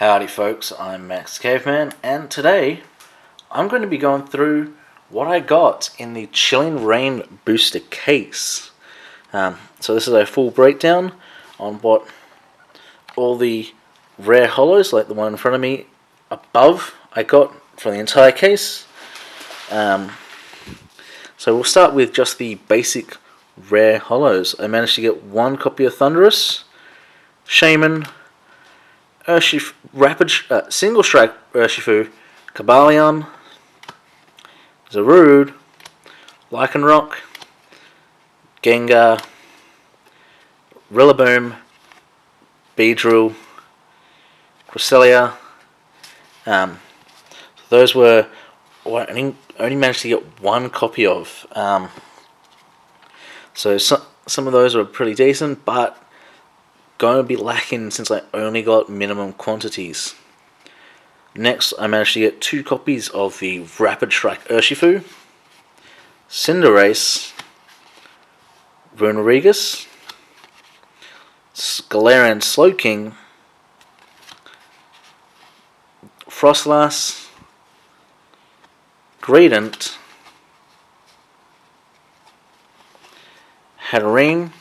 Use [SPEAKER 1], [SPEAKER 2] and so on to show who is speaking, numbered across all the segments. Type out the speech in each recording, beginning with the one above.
[SPEAKER 1] Howdy folks, I'm Max Caveman, and today I'm going to be going through what I got in the Chilling Rain booster case. So this is a full breakdown on what all the rare holos, like the one in front of me above, I got for the entire case. So we'll start with just the basic rare holos. I managed to get one copy of Thunderous, Shaman, Single Strike Urshifu, Kabalion, Zarude, Lycanroc, Gengar, Rillaboom, Beedrill, Cresselia. Those were what I only managed to get one copy of. So some of those are pretty decent, but going to be lacking since I only got minimum quantities. Next, I managed to get two copies of the Rapid Strike Urshifu, Cinderace, Runerigus, Galarian Slowking, Frostlass, Greedent, Hatterene,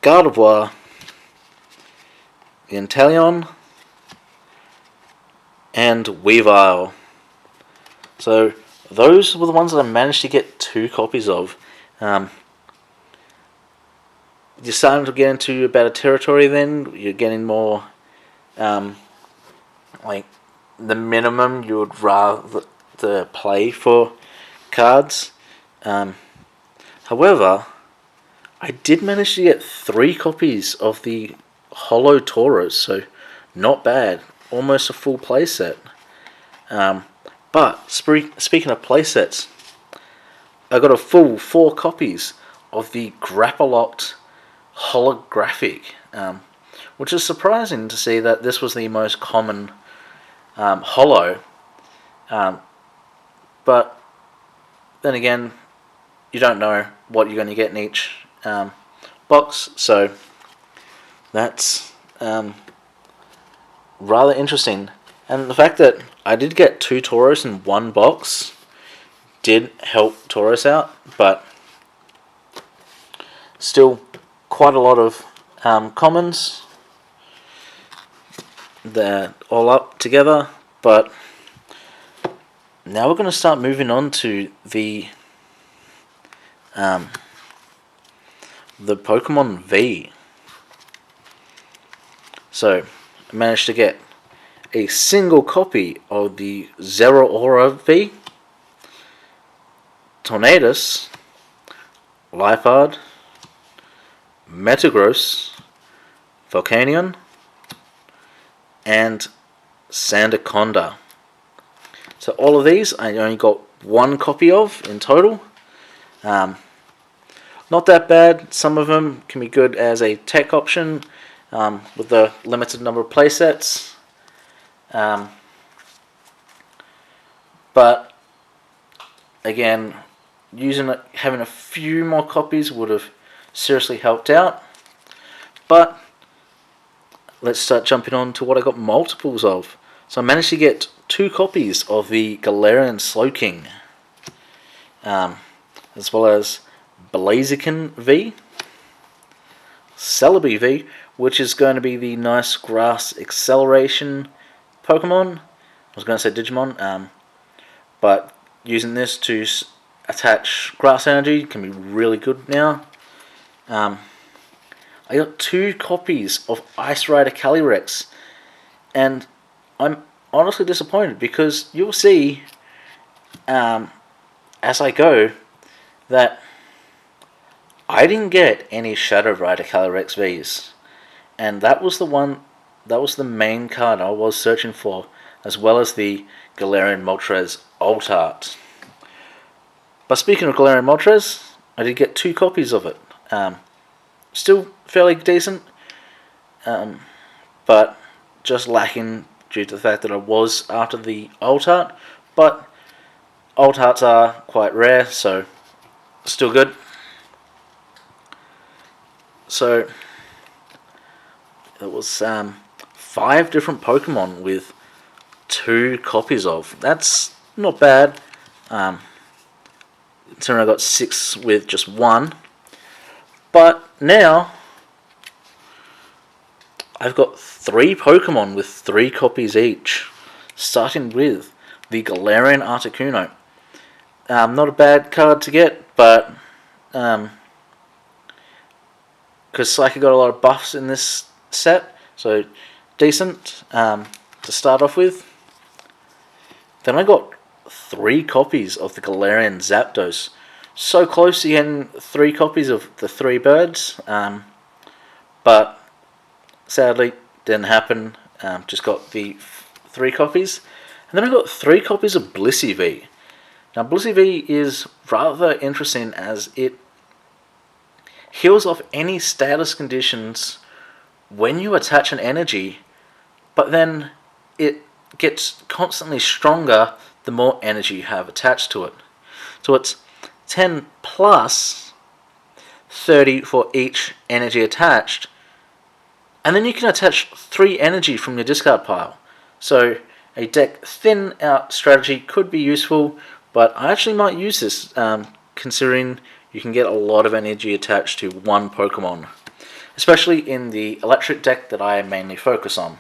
[SPEAKER 1] Gardevoir, Inteleon, and Weavile. So those were the ones that I managed to get two copies of. You're starting to get into a better territory then. You're getting more like the minimum you would rather to play for cards. However, I did manage to get three copies of the Holo Tauros, so not bad. Almost a full playset. But speaking of playsets, I got a full 4 copies of the Grappalocked holographic, which is surprising to see that this was the most common holo. But then again, you don't know what you're going to get in each box, so that's rather interesting. And the fact that I did get 2 Tauros in one box did help Tauros out, but still quite a lot of commons. They're all up together, but now we're going to start moving on to the Pokemon V. So I managed to get a single copy of the Zeraora V, Tornadus, Liepard, Metagross, Volcanion, and Sandaconda. So all of these I only got one copy of in total. Not that bad. Some of them can be good as a tech option with the limited number of playsets. But again, having a few more copies would have seriously helped out. But let's start jumping on to what I got multiples of. So I managed to get 2 copies of the Galarian Slowking, as well as Blaziken V, Celebi V, which is going to be the nice grass acceleration Pokemon. I was going to say Digimon, but using this to attach grass energy can be really good now. I got 2 copies of Ice Rider Calyrex, and I'm honestly disappointed because you'll see as I go that I didn't get any Shadow Rider Calyrex Vs, and that was the main card I was searching for, as well as the Galarian Moltres Alt Art. But speaking of Galarian Moltres, I did get 2 copies of it. Still fairly decent, but just lacking due to the fact that I was after the Alt Art, but Alt Arts are quite rare, so still good. So it was 5 different Pokemon with 2 copies of. That's not bad. So I got 6 with just 1. But now I've got 3 Pokemon with 3 copies each. Starting with the Galarian Articuno. Not a bad card to get, but because Psychic got a lot of buffs in this set, so decent to start off with. Then I got 3 copies of the Galarian Zapdos. So close to getting 3 copies of the 3 birds, but sadly didn't happen. Just got the 3 copies. And then I got 3 copies of Blissey V. Now Blissey V is rather interesting as it heals off any status conditions when you attach an energy, but then it gets constantly stronger the more energy you have attached to it. So it's 10 plus 30 for each energy attached, and then you can attach 3 energy from your discard pile. So a deck thin out strategy could be useful, but I actually might use this considering you can get a lot of energy attached to one Pokemon, especially in the electric deck that I mainly focus on.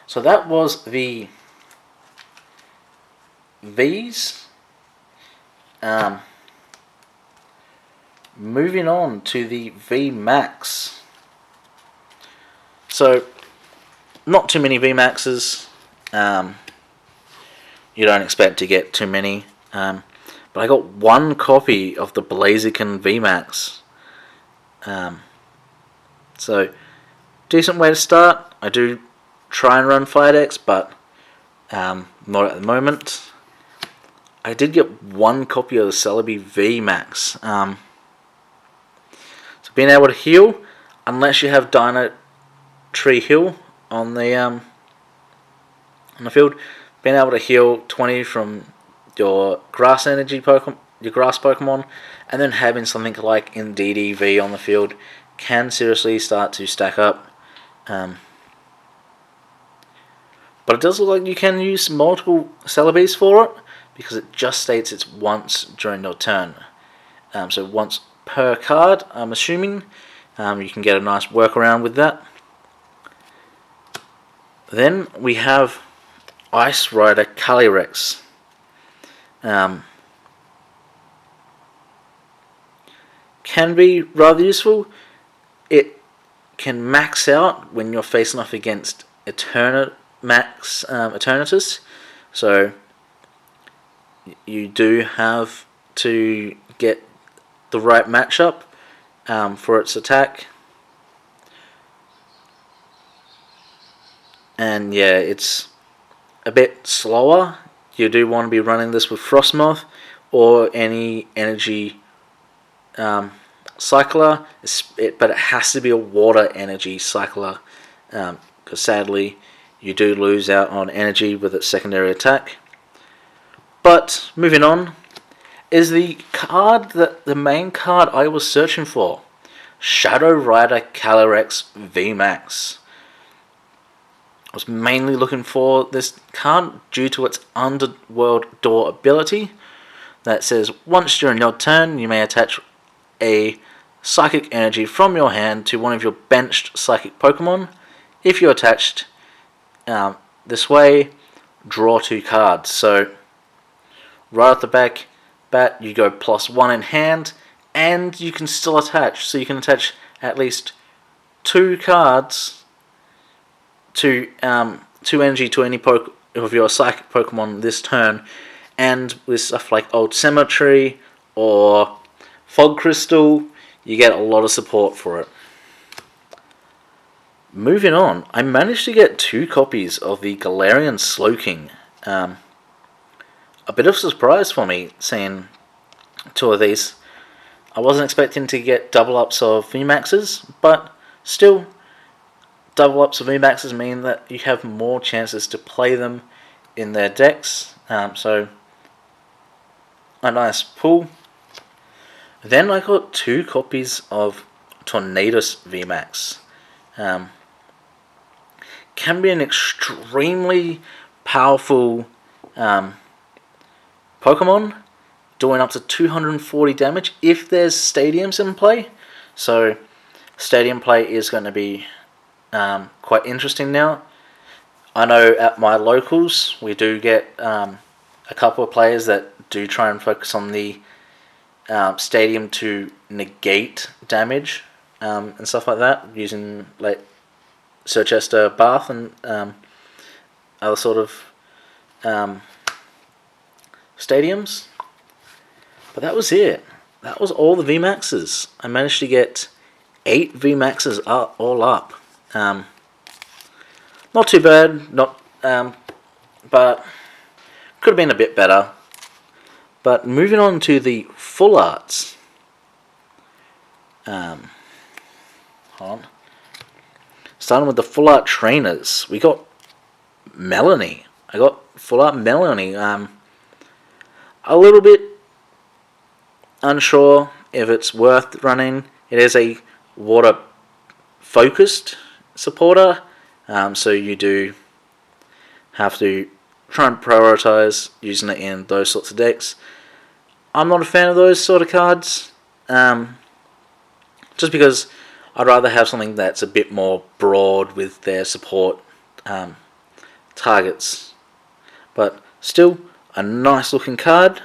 [SPEAKER 1] So that was the V's. Moving on to the VMax. So, not too many VMaxes. You don't expect to get too many. But I got 1 copy of the Blaziken VMax. So, decent way to start. I do try and run fire decks, but not at the moment. I did get 1 copy of the Celebi VMax. So being able to heal, unless you have Dino Tree Heal on the field, being able to heal 20 from your grass energy Pokemon, your grass Pokemon, and then having something like Indeedee V on the field can seriously start to stack up. But it does look like you can use multiple Celebes for it, because it just states it's once during your turn. So once per card, I'm assuming. You can get a nice workaround with that. Then we have Ice Rider Calyrex. Can be rather useful. It can max out when you're facing off against Eternatus. So you do have to get the right matchup for its attack. And yeah, it's a bit slower. You do want to be running this with Frostmoth or any energy cycler, but it has to be a water energy cycler, because sadly you do lose out on energy with its secondary attack. But moving on is the main card I was searching for, Shadow Rider Calyrex VMax. I was mainly looking for this card due to its Underworld Door ability that says once during your turn you may attach a Psychic energy from your hand to one of your benched Psychic Pokemon. If you're attached this way, draw 2 cards. So right at the bat you go +1 in hand, and you can still attach. So you can attach at least 2 cards to 2 energy to any of your Psychic Pokemon this turn, and with stuff like Old Cemetery or Fog Crystal, you get a lot of support for it. Moving on, I managed to get 2 copies of the Galarian Slowking. A bit of a surprise for me seeing 2 of these. I wasn't expecting to get double ups of VMAXs, but still, double ups of VMAXs mean that you have more chances to play them in their decks. So a nice pull. Then I got 2 copies of Tornadus VMax. Can be an extremely powerful Pokemon, doing up to 240 damage if there's stadiums in play. So stadium play is going to be quite interesting now. I know at my locals we do get a couple of players that do try and focus on the stadium to negate damage and stuff like that, using like Sirchester Bath and other sort of stadiums. But that was it. That was all the VMAXs. I managed to get 8 VMAXs all up. Not too bad, but could have been a bit better. But moving on to the full arts. Hold on. Starting with the full art trainers, we got Melanie. I got full art Melanie. A little bit unsure if it's worth running. It is a water focused supporter, so you do have to try and prioritize using it in those sorts of decks. I'm not a fan of those sort of cards, just because I'd rather have something that's a bit more broad with their support targets. But still, a nice looking card.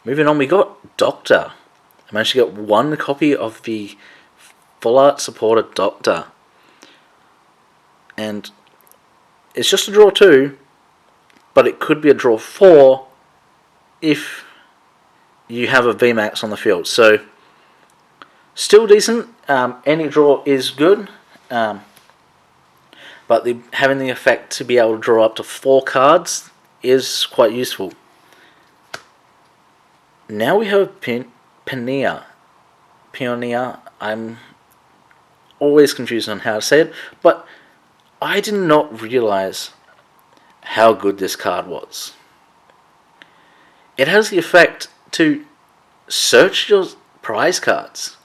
[SPEAKER 1] Moving on, we got Doctor. I managed to get 1 copy of the full art supporter Doctor. And it's just a draw 2, but it could be a draw 4 if you have a VMAX on the field. So, still decent. Any draw is good. But having the effect to be able to draw up to 4 cards is quite useful. Now we have Pioneer. I'm always confused on how to say it, but I did not realize how good this card was. It has the effect to search your prize cards.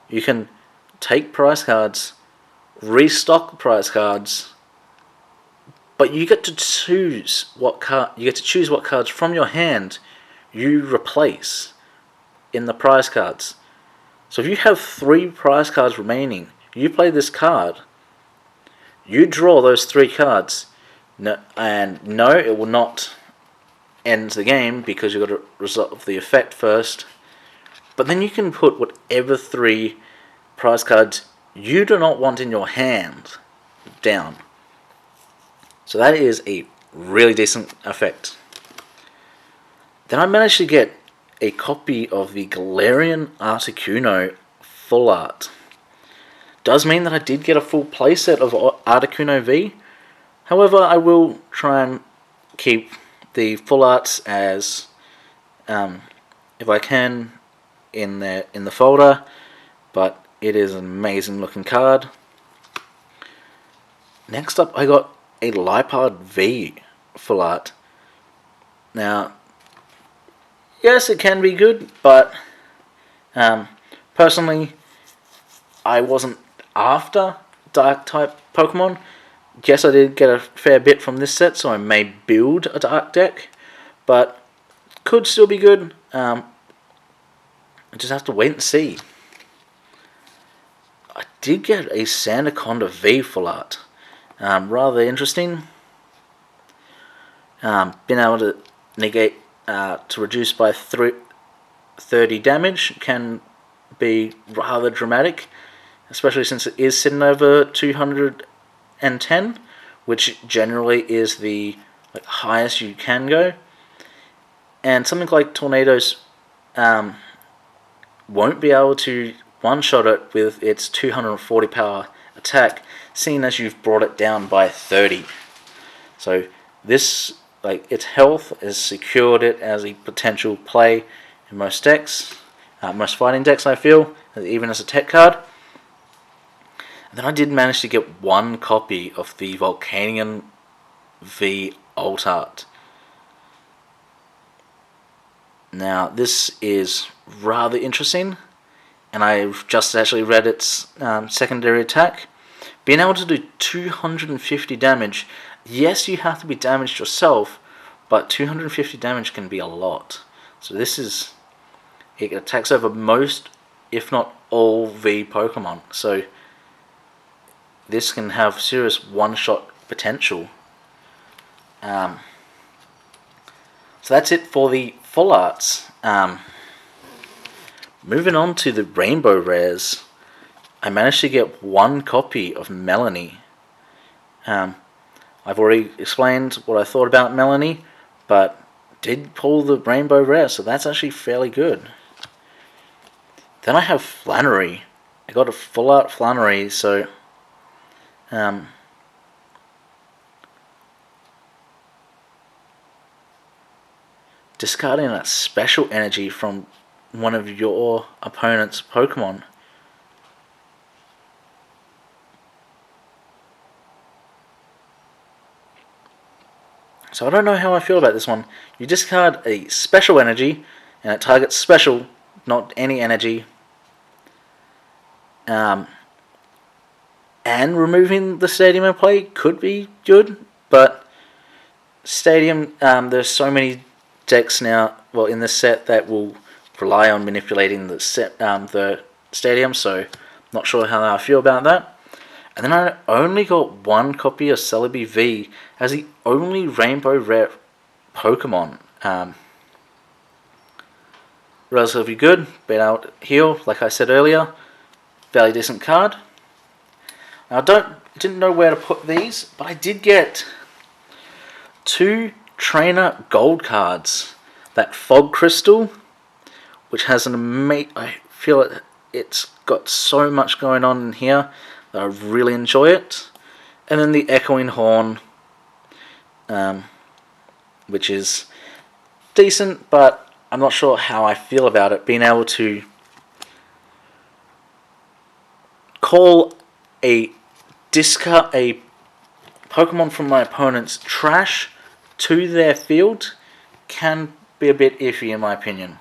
[SPEAKER 1] You can take prize cards, restock prize cards, but you get to choose what cards from your hand you replace in the prize cards. So if you have 3 prize cards remaining, you play this card, you draw those 3 cards, no, it will not end the game because you've got to resolve the effect first. But then you can put whatever 3 prize cards you do not want in your hand down. So that is a really decent effect. Then I managed to get a copy of the Galarian Articuno full art. Does mean that I did get a full playset of Articuno V. However, I will try and keep the full arts as, if I can, in the folder. But it is an amazing looking card. Next up, I got a Lipard V full art. Now, yes, it can be good, but personally, I wasn't after dark type Pokemon. Yes, I did get a fair bit from this set, so I may build a dark deck, but could still be good. I just have to wait and see. I did get a Sandaconda V full art. Rather interesting. Been able to negate to reduce by 30 damage can be rather dramatic, especially since it is sitting over 210, which generally is the highest you can go. And something like Tornadoes won't be able to one-shot it with its 240 power attack, seeing as you've brought it down by 30. So this, its health has secured it as a potential play in most decks, most fighting decks, I feel, even as a tech card. And then I did manage to get 1 copy of the Volcanion V Alt Art. Now, this is rather interesting. and I've just actually read its secondary attack. Being able to do 250 damage, yes, you have to be damaged yourself, but 250 damage can be a lot. So this is, it attacks over most, if not all, V Pokemon. So this can have serious one-shot potential. So that's it for the full arts. Moving on to the rainbow rares, I managed to get one copy of Melanie. I've already explained what I thought about Melanie, but did pull the rainbow rare, so that's actually fairly good. Then I have Flannery. I got a full art Flannery, so discarding that special energy from one of your opponent's Pokemon. So I don't know how I feel about this one. You discard a special energy, and it targets special, not any energy. And removing the Stadium in play could be good, but Stadium, there's so many decks now, well, in this set that will rely on manipulating the Stadium, so not sure how I feel about that. And then I only got one copy of Celebi V as the only rainbow rare Pokemon. Relatively good, been able to heal, like I said earlier. Fairly decent card. Now I didn't know where to put these, but I did get two Trainer Gold cards. That Fog Crystal, which has an amazing, I feel it's got so much going on in here that I really enjoy it. And then the Echoing Horn, which is decent, but I'm not sure how I feel about it. Being able to call a Pokemon from my opponent's trash to their field can be a bit iffy in my opinion.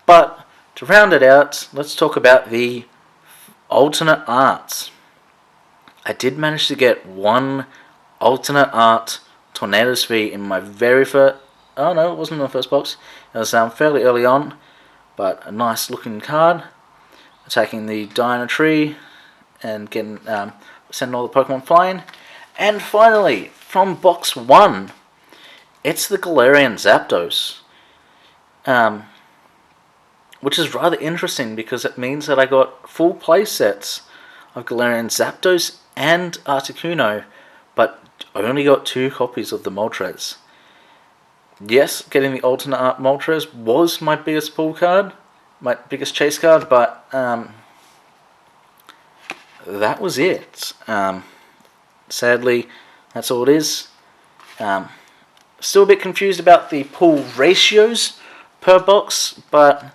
[SPEAKER 1] But to round it out, let's talk about the alternate arts. I did manage to get one alternate art Tornadus V in my very first... Oh no, it wasn't in the first box. It was fairly early on, but a nice looking card. Attacking the Dino Tree and getting sending all the Pokemon flying. And finally, from box 1, it's the Galarian Zapdos. Which is rather interesting because it means that I got full play sets of Galarian Zapdos and Articuno, but I only got 2 copies of the Moltres. Yes, getting the alternate art Moltres was my biggest pull card, my biggest chase card, but that was it. Sadly, that's all it is. Still a bit confused about the pull ratios per box, but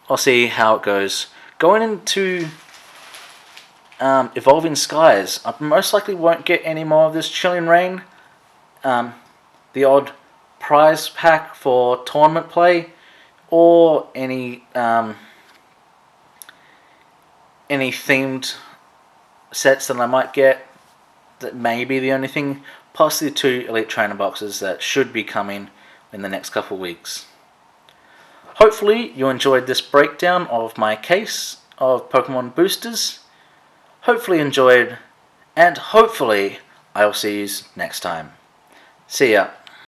[SPEAKER 1] I'll see how it goes. Going into Evolving Skies, I most likely won't get any more of this Chilling Rain. The odd prize pack for tournament play, or any themed sets that I might get. That may be the only thing. Possibly 2 Elite Trainer boxes that should be coming in the next couple of weeks. Hopefully you enjoyed this breakdown of my case of Pokemon boosters. Hopefully enjoyed, and hopefully I'll see you next time. See ya.